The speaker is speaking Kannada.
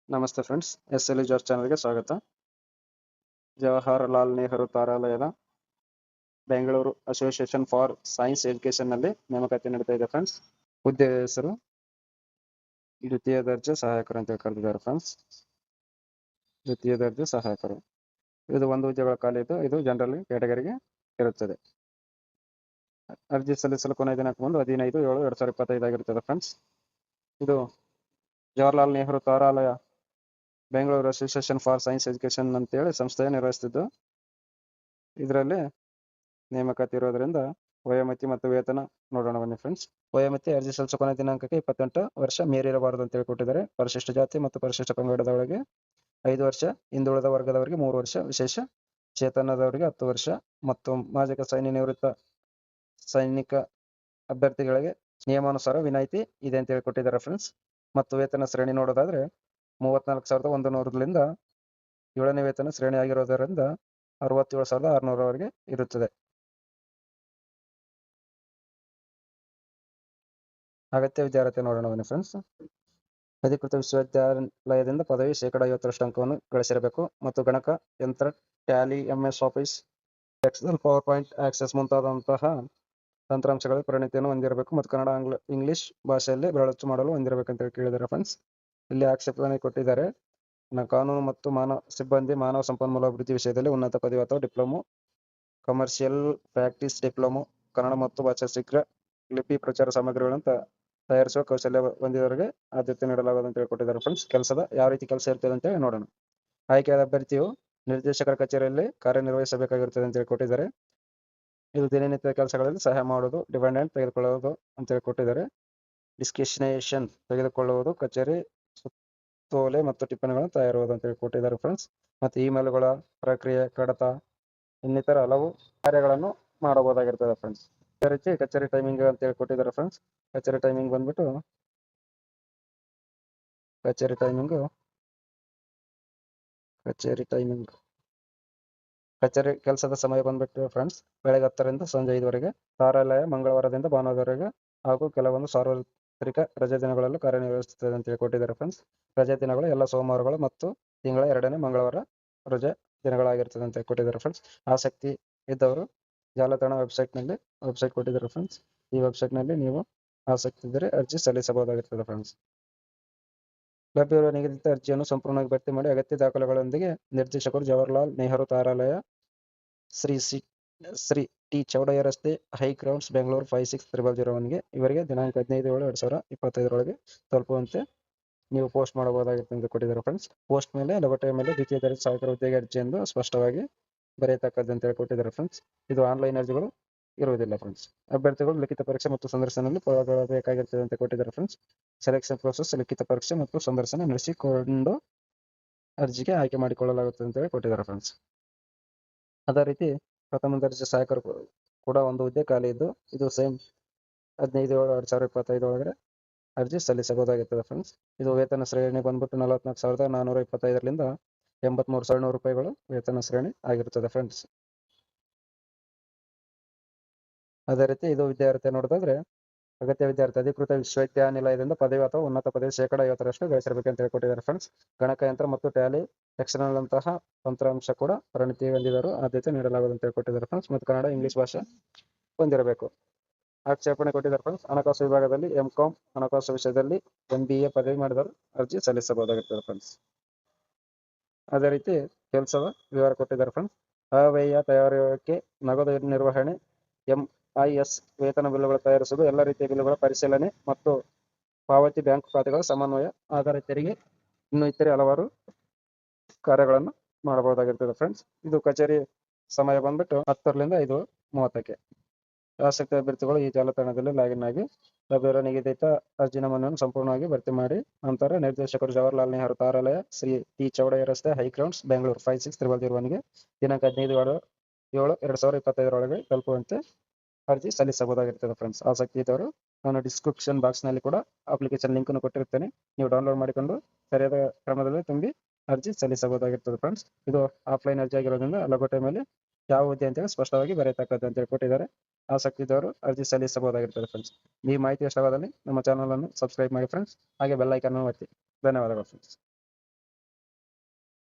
ನಮಸ್ತೆ ಫ್ರೆಂಡ್ಸ್, ಎಸ್.ಎಲ್. ಜಾರ್ಜ್ ಚಾನಲ್ಗೆ ಸ್ವಾಗತ. ಜವಾಹರಲಾಲ್ ನೆಹರು ತಾರಾಲಯದ ಬೆಂಗಳೂರು ಅಸೋಸಿಯೇಷನ್ ಫಾರ್ ಸೈನ್ಸ್ ಎಜುಕೇಶನ್ನಲ್ಲಿ ನೇಮಕಾತಿ ನಡೀತಾ ಇದೆ ಫ್ರೆಂಡ್ಸ್. ಹುದ್ದೆ ಹೆಸರು ದ್ವಿತೀಯ ದರ್ಜೆ ಸಹಾಯಕರು ಅಂತ ಕರೆದಿದ್ದಾರೆ ಫ್ರೆಂಡ್ಸ್. ದ್ವಿತೀಯ ದರ್ಜೆ ಸಹಾಯಕರು, ಇದು ಒಂದು ಹುದ್ದೆಗಳ ಖಾಲಿ ಇದ್ದು ಇದು ಜನರಲ್ ಕ್ಯಾಟಗರಿಗೆ ಇರುತ್ತದೆ. ಅರ್ಜಿ ಸಲ್ಲಿಸಲು ಕೊನೆಯ ದಿನಾಂಕ 15/7/2025 ಆಗಿರುತ್ತದೆ ಫ್ರೆಂಡ್ಸ್. ಇದು Jawaharlal Nehru Taralaya Bengaluru Association for Science Education ಅಂತೇಳಿ ಸಂಸ್ಥೆ ನಿರ್ವಹಿಸುತ್ತಿದ್ದು, ಇದರಲ್ಲಿ ನೇಮಕಾತಿ ಇರೋದ್ರಿಂದ ವಯೋಮಿತಿ ಮತ್ತು ವೇತನ ನೋಡೋಣ ಬನ್ನಿ ಫ್ರೆಂಡ್ಸ್. ವಯೋಮಿತಿ ಅರ್ಜಿ ಸಲ್ಲಿಸೋ ಕೊನೆಯ ದಿನಾಂಕಕ್ಕೆ 28 ವರ್ಷ ಮೀರಿರಬಾರದು ಅಂತೇಳಿ ಕೊಟ್ಟಿದ್ದಾರೆ. ಪರಿಶಿಷ್ಟ ಜಾತಿ ಮತ್ತು ಪರಿಶಿಷ್ಟ ಪಂಗಡದವರಿಗೆ 5 ವರ್ಷ, ಹಿಂದುಳಿದ ವರ್ಗದವರಿಗೆ 3 ವರ್ಷ, ವಿಶೇಷ ಚೇತನದವರಿಗೆ 10 ವರ್ಷ ಮತ್ತು ಮಾಜಿ ನಿವೃತ್ತ ಸೈನಿಕ ಅಭ್ಯರ್ಥಿಗಳಿಗೆ ನಿಯಮಾನುಸಾರ ವಿನಾಯಿತಿ ಇದೆ ಅಂತೇಳಿ ಕೊಟ್ಟಿದ್ದಾರೆ ಫ್ರೆಂಡ್ಸ್. ಮತ್ತು ವೇತನ ಶ್ರೇಣಿ ನೋಡೋದಾದ್ರೆ 34,100ರಿಂದ 7ನೇ ವೇತನ ಶ್ರೇಣಿ ಆಗಿರೋದರಿಂದ 67,600 ಇರುತ್ತದೆ. ಅಗತ್ಯ ವಿದ್ಯಾರ್ಥಿ ನೋಡೋಣ ಬನ್ನಿ ಫ್ರೆಂಡ್ಸ್. ಅಧಿಕೃತ ವಿಶ್ವವಿದ್ಯಾಲಯದಿಂದ ಪದವಿ 50% ಅಂಕವನ್ನು ಗಳಿಸಿರಬೇಕು ಮತ್ತು ಗಣಕ ಯಂತ್ರ, Tally, MS Office, Excel, PowerPoint, Access ಮುಂತಾದಂತಹ ತಂತ್ರಾಂಶಗಳಲ್ಲಿ ಪರಿಣಿತಿಯನ್ನು ಹೊಂದಿರಬೇಕು ಮತ್ತು ಕನ್ನಡ, ಇಂಗ್ಲಿಷ್ ಭಾಷೆಯಲ್ಲಿ ಬೆರಳಚ್ಚು ಮಾಡಲು ಹೊಂದಿರಬೇಕಂತ ಕೇಳಿದ್ದಾರೆ ಫ್ರೆಂಡ್ಸ್. ಇಲ್ಲಿ ಆಕ್ಷೇಪಣೆ ಕೊಟ್ಟಿದ್ದಾರೆ. ಕಾನೂನು ಮತ್ತು ಸಿಬ್ಬಂದಿ ಮಾನವ ಸಂಪನ್ಮೂಲ ಅಭಿವೃದ್ಧಿ ವಿಷಯದಲ್ಲಿ ಉನ್ನತ ಪದವಿ ಅಥವಾ diploma, commercial practice diploma, Kannada ಮತ್ತು ಭಾಷಾ ಶೀಘ್ರ ಲಿಪಿ ಪ್ರಚಾರ ಸಾಮಗ್ರಿಗಳನ್ನು ತಯಾರಿಸುವ ಕೌಶಲ್ಯ ಹೊಂದಿದವರಿಗೆ ಆದ್ಯತೆ ನೀಡಲಾಗುವುದು ಅಂತ ಕೊಟ್ಟಿದ್ದಾರೆ ಫ್ರೆಂಡ್ಸ್. ಕೆಲಸದ ಯಾವ ರೀತಿ ಕೆಲಸ ಇರ್ತದೆ ಅಂತ ಹೇಳಿ ನೋಡೋಣ. ಆಯ್ಕೆಯಾದ ಅಭ್ಯರ್ಥಿಯು ನಿರ್ದೇಶಕರ ಕಚೇರಿಯಲ್ಲಿ ಕಾರ್ಯನಿರ್ವಹಿಸಬೇಕಾಗಿರುತ್ತದೆ ಅಂತೇಳಿ ಕೊಟ್ಟಿದ್ದಾರೆ. ಇದು ದಿನನಿತ್ಯದ ಕೆಲಸಗಳಲ್ಲಿ ಸಹಾಯ ಮಾಡುವುದು, ಡಿಪೆಂಡೆಂಟ್ ತೆಗೆದುಕೊಳ್ಳುವುದು ಅಂತೇಳಿ ಕೊಟ್ಟಿದ್ದಾರೆ. ಡಿಸ್ಕಷನೇಷನ್ ತೆಗೆದುಕೊಳ್ಳುವುದು, ಕಚೇರಿ ಸುತ್ತೋಲೆ ಮತ್ತು ಟಿಪ್ಪಣಿಗಳನ್ನು ತಯಾರುವುದು ಅಂತೇಳಿ ಕೊಟ್ಟಿದ್ದಾರೆ ಫ್ರೆಂಡ್ಸ್. ಮತ್ತು ಇಮೇಲ್ಗಳ ಪ್ರಕ್ರಿಯೆ, ಕಡತ ಇನ್ನಿತರ ಹಲವು ಕಾರ್ಯಗಳನ್ನು ಮಾಡಬಹುದಾಗಿರ್ತದೆ ಫ್ರೆಂಡ್ಸ್. ಅದೇ ರೀತಿ ಕಚೇರಿ ಟೈಮಿಂಗ್ ಅಂತೇಳಿ ಕೊಟ್ಟಿದ್ದಾರೆ ಫ್ರೆಂಡ್ಸ್. ಕಚೇರಿ ಟೈಮಿಂಗ್ ಬಂದ್ಬಿಟ್ಟು ಕಚೇರಿ ಕೆಲಸದ ಸಮಯ ಬಂದ್ಬಿಟ್ಟು ಫ್ರೆಂಡ್ಸ್ ಬೆಳಗ್ಗೆ 10ರಿಂದ ಸಂಜೆ 5ವರೆಗೆ. ತಾರಾಲಯ ಮಂಗಳವಾರದಿಂದ ಭಾನುವಾರವರೆಗೆ ಹಾಗೂ ಕೆಲವೊಂದು ಸಾರ್ವತ್ರಿಕ ರಜೆ ದಿನಗಳಲ್ಲೂ ಕಾರ್ಯನಿರ್ವಹಿಸುತ್ತದೆ ಅಂತೇಳಿ ಕೊಟ್ಟಿದ್ದಾರೆ ಫ್ರೆಂಡ್ಸ್. ರಜೆ ದಿನಗಳು ಎಲ್ಲ ಸೋಮವಾರಗಳು ಮತ್ತು ತಿಂಗಳ 2ನೇ ಮಂಗಳವಾರ ರಜೆ ದಿನಗಳಾಗಿರ್ತದೆ ಅಂತ ಕೊಟ್ಟಿದ್ದಾರೆ ಫ್ರೆಂಡ್ಸ್. ಆಸಕ್ತಿ ಇದ್ದವರು ಜಾಲತಾಣ ವೆಬ್ಸೈಟ್ ಕೊಟ್ಟಿದ್ದಾರೆ ಫ್ರೆಂಡ್ಸ್. ಈ ವೆಬ್ಸೈಟ್ನಲ್ಲಿ ನೀವು ಆಸಕ್ತಿ ಇದ್ದರೆ ಅರ್ಜಿ ಸಲ್ಲಿಸಬಹುದಾಗಿರ್ತದೆ ಫ್ರೆಂಡ್ಸ್. ಲಭ್ಯವಿರುವ ನಿಗದಿತ ಅರ್ಜಿಯನ್ನು ಸಂಪೂರ್ಣವಾಗಿ ಭರ್ತಿ ಮಾಡಿ ಅಗತ್ಯ ದಾಖಲೆಗಳೊಂದಿಗೆ ನಿರ್ದೇಶಕರು ಜವಾಹರಲಾಲ್ ನೆಹರು ತಾರಾಲಯ, ಶ್ರೀ ಟಿ. ಚೌಡಯ್ಯ ರಸ್ತೆ, ಹೈ ಗ್ರೌಂಡ್ಸ್, ಬೆಂಗಳೂರು 560001ಗೆ ಇವರಿಗೆ ದಿನಾಂಕ 15/7/2025 ತಲುಪುವಂತೆ ನೀವು ಪೋಸ್ಟ್ ಮಾಡಬಹುದಾಗಿರುತ್ತೆ ಅಂತ ಕೊಟ್ಟಿದ್ದಾರೆ ಫ್ರೆಂಡ್ಸ್. ಪೋಸ್ಟ್ ಮೇಲೆ ಲಗೋಟೆಯ ಮೇಲೆ ದ್ವಿತೀಯ ದರ್ಜೆ ಸಹಾಯಕರ ಹುದ್ದೆಗೆ ಅರ್ಜಿ ಎಂದು ಸ್ಪಷ್ಟವಾಗಿ ಬರೆಯತಕ್ಕದ್ದು ಅಂತ ಕೊಟ್ಟಿದ್ದಾರೆ ಫ್ರೆಂಡ್ಸ್. ಇದು ಆನ್ಲೈನ್ ಅರ್ಜಿಗಳು ಇರುವುದಿಲ್ಲ ಫ್ರೆಂಡ್ಸ್. ಅಭ್ಯರ್ಥಿಗಳು ಲಿಖಿತ ಪರೀಕ್ಷೆ ಮತ್ತು ಸಂದರ್ಶನದಲ್ಲಿ ಪಾಲ್ಗೊಳ್ಳಬೇಕಾಗಿರುತ್ತದೆ ಅಂತ ಕೊಟ್ಟಿದ್ದಾರೆ ಫ್ರೆಂಡ್ಸ್. ಸೆಲೆಕ್ಷನ್ ಪ್ರೋಸೆಸ್ ಲಿಖಿತ ಪರೀಕ್ಷೆ ಮತ್ತು ಸಂದರ್ಶನ ನಡೆಸಿಕೊಂಡು ಅರ್ಜಿಗೆ ಆಯ್ಕೆ ಮಾಡಿಕೊಳ್ಳಲಾಗುತ್ತದೆ ಅಂತ ಕೊಟ್ಟಿದ್ದಾರೆ ಫ್ರೆಂಡ್ಸ್. ಅದೇ ರೀತಿ ಪ್ರಥಮ ದರ್ಜೆ ಸಹಾಯಕರು ಕೂಡ ಒಂದು ಹುದ್ದೆ ಖಾಲಿ ಇದ್ದು ಇದು ಸೇಮ್ 15/7/2025 ಅರ್ಜಿ ಸಲ್ಲಿಸಬಹುದಾಗಿರ್ತದೆ ಫ್ರೆಂಡ್ಸ್. ಇದು ವೇತನ ಶ್ರೇಣಿ ಬಂದ್ಬಿಟ್ಟು 44,425ರಿಂದ 83,700 ರೂಪಾಯಿಗಳು ವೇತನ ಶ್ರೇಣಿ ಆಗಿರುತ್ತದೆ ಫ್ರೆಂಡ್ಸ್. ಅದೇ ರೀತಿ ಇದು ವಿದ್ಯಾರ್ಥಿ ನೋಡೋದಾದ್ರೆ ಅಗತ್ಯ ವಿದ್ಯಾರ್ಥಿ ಅಧಿಕೃತ ವಿಶ್ವವಿದ್ಯಾನಿಲಯದಿಂದ ಪದವಿ ಅಥವಾ ಉನ್ನತ ಪದವಿ 50% ಗಳಿಸಿರಬೇಕಂತ ಕೊಟ್ಟಿದ್ದಾರೆ ಫ್ರೆಂಡ್ಸ್. ಗಣಕಯಂತ್ರ ಮತ್ತು ಟ್ಯಾಲಿ, ಎಕ್ಸೆಲ್ ಅಂತಹ ತಂತ್ರಾಂಶ ಕೂಡ ಪರಿಣಿತಿ ಹೊಂದಿದವರು ಆದ್ಯತೆ ನೀಡಲಾಗುವುದು ಅಂತ ಕೊಟ್ಟಿದ್ದಾರೆ ಫ್ರೆಂಡ್ಸ್. ಮತ್ತು ಕನ್ನಡ, ಇಂಗ್ಲಿಷ್ ಭಾಷೆ ಹೊಂದಿರಬೇಕು. ಆಕ್ಷೇಪಣೆ ಕೊಟ್ಟಿದ್ದಾರೆ ಫ್ರೆಂಡ್ಸ್. ಹಣಕಾಸು ವಿಭಾಗದಲ್ಲಿ MCOM, ಹಣಕಾಸು ವಿಷಯದಲ್ಲಿ MBA ಪದವಿ ಮಾಡಿದವರು ಅರ್ಜಿ ಸಲ್ಲಿಸಬಹುದಾಗಿರ್ತದೆ ಫ್ರೆಂಡ್ಸ್. ಅದೇ ರೀತಿ ಕೆಲಸದ ವಿವರ ಕೊಟ್ಟಿದ್ದಾರೆ ಫ್ರೆಂಡ್ಸ್. ಅವ್ಯಯ ತಯಾರಿಕೆ, ನಗದು ನಿರ್ವಹಣೆ, MIS, ವೇತನ ಬಿಲ್ಲುಗಳು ತಯಾರಿಸುವುದು, ಎಲ್ಲ ರೀತಿಯ ಬಿಲ್ಲುಗಳ ಪರಿಶೀಲನೆ ಮತ್ತು ಪಾವತಿ, ಬ್ಯಾಂಕ್ ಖಾತೆಗಳ ಸಮನ್ವಯ, ಆಧಾರ ತೆರಿಗೆ, ಇನ್ನು ಇತರೆ ಹಲವಾರು ಕಾರ್ಯಗಳನ್ನು ಮಾಡಬಹುದಾಗಿರ್ತದೆ ಫ್ರೆಂಡ್ಸ್. ಇದು ಕಚೇರಿ ಸಮಯ ಬಂದ್ಬಿಟ್ಟು 10ರಿಂದ 5:30ಕ್ಕೆ. ಆಸಕ್ತಿ ಅಭ್ಯರ್ಥಿಗಳು ಈ ಜಾಲತಾಣದಲ್ಲಿ ಲಾಗಿನ್ ಆಗಿ ಲಭ್ಯವಿರುವ ನಿಗದಿತ ಅರ್ಜಿ ನಮೂನೆಯನ್ನು ಸಂಪೂರ್ಣವಾಗಿ ಭರ್ತಿ ಮಾಡಿ ನಂತರ ನಿರ್ದೇಶಕರು ಜವಾಹರಲಾಲ್ ನೆಹರು ತಾರಾಲಯ, ಶ್ರೀ ಟಿ. ಚೌಡಯ್ಯ ರಸ್ತೆ, ಹೈ ಗ್ರೌಂಡ್ಸ್, ಬೆಂಗಳೂರು 560001ಗೆ ದಿನಾಂಕ 15/7/2025 ತಲುಪುವಂತೆ ಅರ್ಜಿ ಸಲ್ಲಿಸಬಹುದಾಗಿರ್ತದೆ ಫ್ರೆಂಡ್ಸ್. ಆಸಕ್ತಿ ಇದ್ದವರು ನಾನು ಡಿಸ್ಕ್ರಿಪ್ಷನ್ ಬಾಕ್ಸ್ನಲ್ಲಿ ಕೂಡ ಅಪ್ಲಿಕೇಶನ್ ಲಿಂಕನ್ನು ಕೊಟ್ಟಿರ್ತೇನೆ. ನೀವು ಡೌನ್ಲೋಡ್ ಮಾಡಿಕೊಂಡು ಸರಿಯಾದ ಕ್ರಮದಲ್ಲಿ ತುಂಬಿ ಅರ್ಜಿ ಸಲ್ಲಿಸಬಹುದಾಗಿರ್ತದೆ ಫ್ರೆಂಡ್ಸ್. ಇದು ಆಫ್ಲೈನ್ ಅರ್ಜಿ ಆಗಿರೋದ್ರಿಂದ ಲಗೋಟೆ ಮೇಲೆ ಯಾವ ಹುದ್ದೆ ಅಂತೇಳಿ ಸ್ಪಷ್ಟವಾಗಿ ಬರೆಯತಕ್ಕದ್ದು ಅಂತೇಳಿ ಕೊಟ್ಟಿದ್ದಾರೆ. ಆಸಕ್ತಿ ಇದ್ದವರು ಅರ್ಜಿ ಸಲ್ಲಿಸಬಹುದಾಗಿರ್ತದೆ ಫ್ರೆಂಡ್ಸ್. ಈ ಮಾಹಿತಿ ಇಷ್ಟವಾದಲ್ಲಿ ನಮ್ಮ ಚಾನಲ್ ಅನ್ನು ಸಬ್ಸ್ಕ್ರೈಬ್ ಮಾಡಿ ಫ್ರೆಂಡ್ಸ್. ಹಾಗೆ ಬೆಲ್ ಐಕಾನ್ ಅನ್ನು ಒತ್ತಿ. ಧನ್ಯವಾದಗಳು ಫ್ರೆಂಡ್ಸ್.